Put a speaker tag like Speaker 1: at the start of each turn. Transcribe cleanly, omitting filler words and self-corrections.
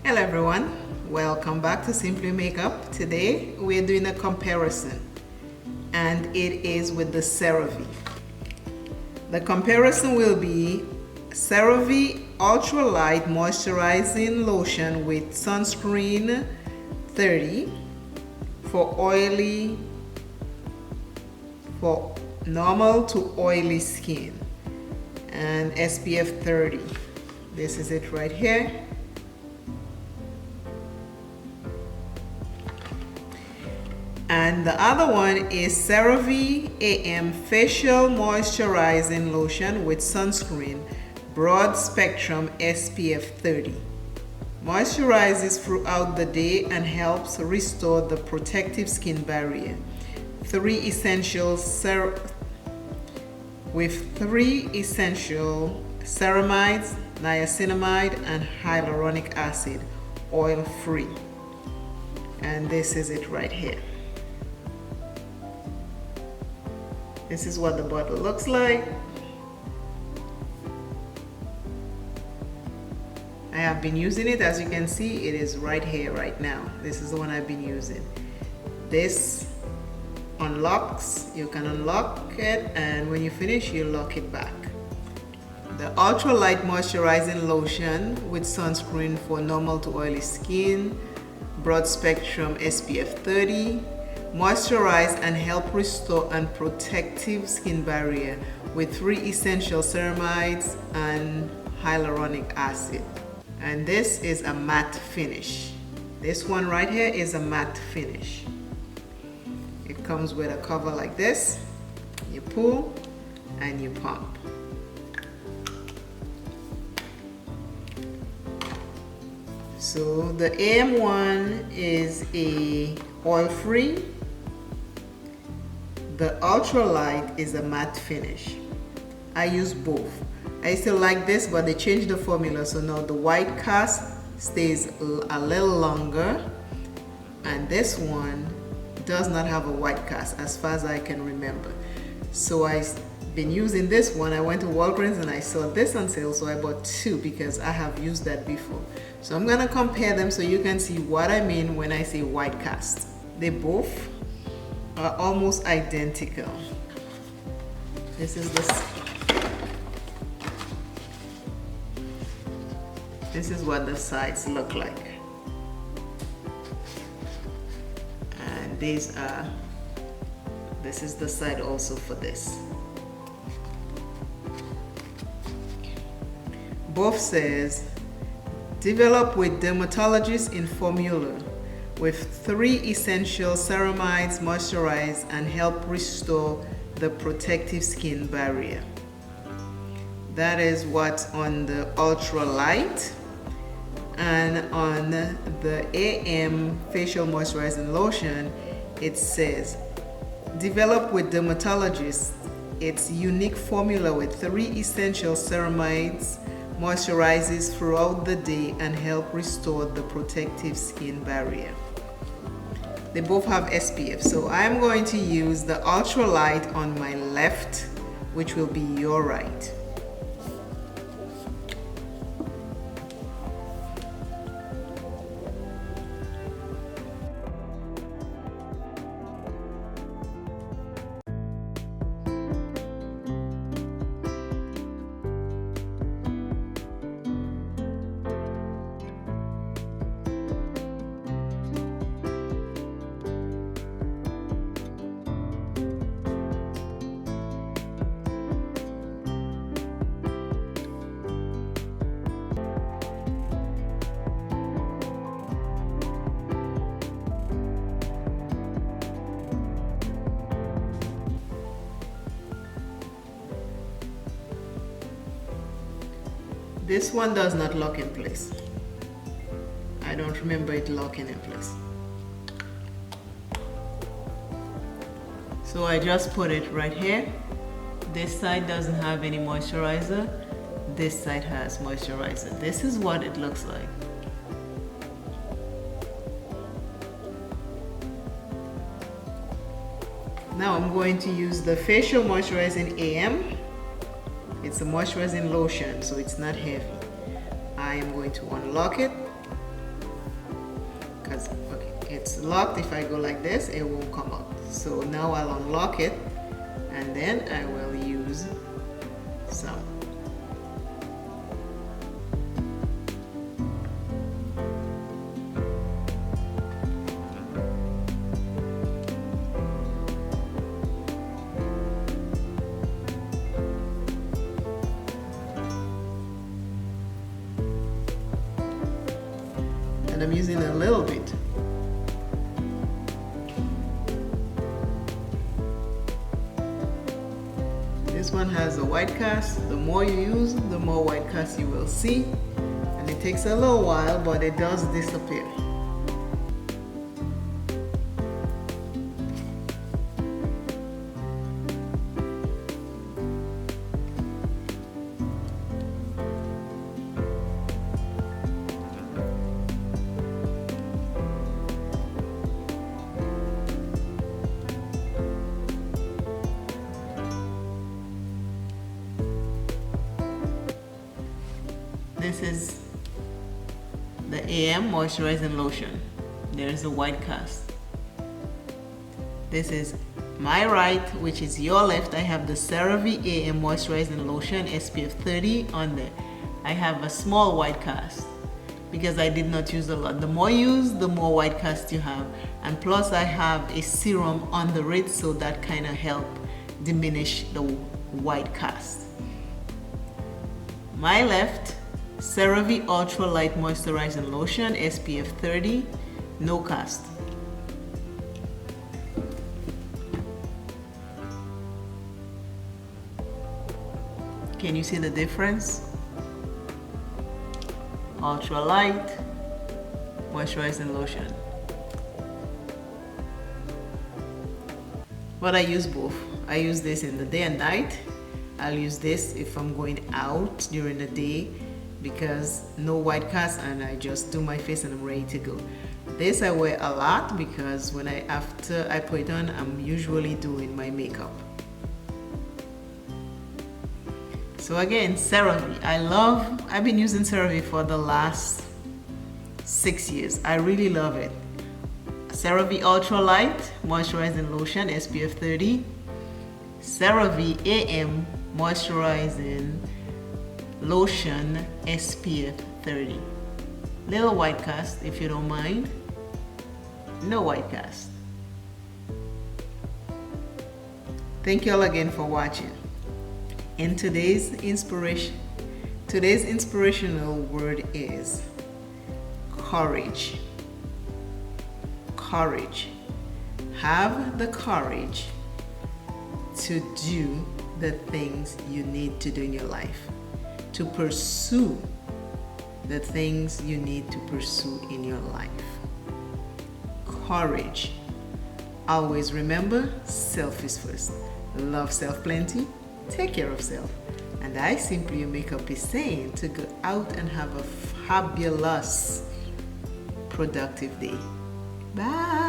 Speaker 1: Hello everyone, welcome back to Simply Makeup. Today we're doing a comparison and it is with the CERAVE. The comparison will be CERAVE Ultra Light Moisturizing Lotion with Sunscreen 30 for normal to oily skin and SPF 30. This is it right here. And the other one is CERAVE AM Facial Moisturizing Lotion with Sunscreen Broad Spectrum SPF 30. Moisturizes throughout the day and helps restore the protective skin barrier. With 3 essential ceramides, niacinamide, and hyaluronic acid, oil-free. And this is it right here. This is what the bottle looks like. I have been using it. As you can see, it is right here right now. This is the one I've been using. This unlocks. You can unlock it, and when you finish, you lock it back. The Ultra Light Moisturizing Lotion with Sunscreen for normal to oily skin, broad spectrum SPF 30. Moisturize and help restore and protective skin barrier with 3 essential ceramides and hyaluronic acid. And this is a matte finish. This one right here is a matte finish. It comes with a cover like this. You pull and you pump. So the AM one is a oil-free. The Ultra Light is a matte finish. I use both. I still like this, but they changed the formula, so now the white cast stays a little longer, and this one does not have a white cast as far as I can remember. So I've been using this one. I went to Walgreens and I saw this on sale, so I bought 2 because I have used that before. So I'm gonna compare them so you can see what I mean when I say white cast. They both are almost identical. This is what the sides look like, and this is the side also for this. Both says develop with dermatologists in formula with 3 essential ceramides, moisturize and help restore the protective skin barrier. That is what's on the Ultra Light. And on the AM Facial Moisturizing Lotion, it says develop with dermatologists. It's unique formula with 3 essential ceramides, moisturizes throughout the day and help restore the protective skin barrier. They both have SPF, so I'm going to use the Ultra Light on my left, which will be your right. This one does not lock in place. I don't remember it locking in place. So I just put it right here. This side doesn't have any moisturizer. This side has moisturizer. This is what it looks like. Now I'm going to use the Facial Moisturizing AM. It's a moisturizing lotion, so it's not heavy. I am going to unlock it because okay, it's locked. If I go like this, it won't come out. So now I'll unlock it, and then I will use some. And I'm using a little bit. This one has a white cast. The more you use, the more white cast you will see. And it takes a little while, but it does disappear. This is the AM Moisturizing Lotion. There's a white cast. This is my right, which is your left. I have the CERAVE AM Moisturizing Lotion SPF 30 on there. I have a small white cast because I did not use a lot. The more you use, the more white cast you have. And plus I have a serum under it, so that kind of help diminish the white cast. My left, CeraVe Ultra Light Moisturizing Lotion SPF 30, no cast. Can you see the difference? Ultra Light Moisturizing Lotion. But I use both. I use this in the day and night. I'll use this if I'm going out during the day, because no white cast, and I just do my face and I'm ready to go. This I wear a lot because after I put it on, I'm usually doing my makeup. So again, CeraVe. I've been using CeraVe for the last 6 years. I really love it. CeraVe Ultra Light Moisturizing Lotion SPF 30. CeraVe AM Moisturizing Lotion SPF 30. Little white cast if you don't mind. No white cast. Thank you all again for watching. And today's inspirational word is courage. Courage. Have the courage to do the things you need to do in your life, to pursue the things you need to pursue in your life. Courage. Always remember, self is first. Love self plenty, take care of self. And I Simply Your Makeup is saying to go out and have a fabulous, productive day. Bye.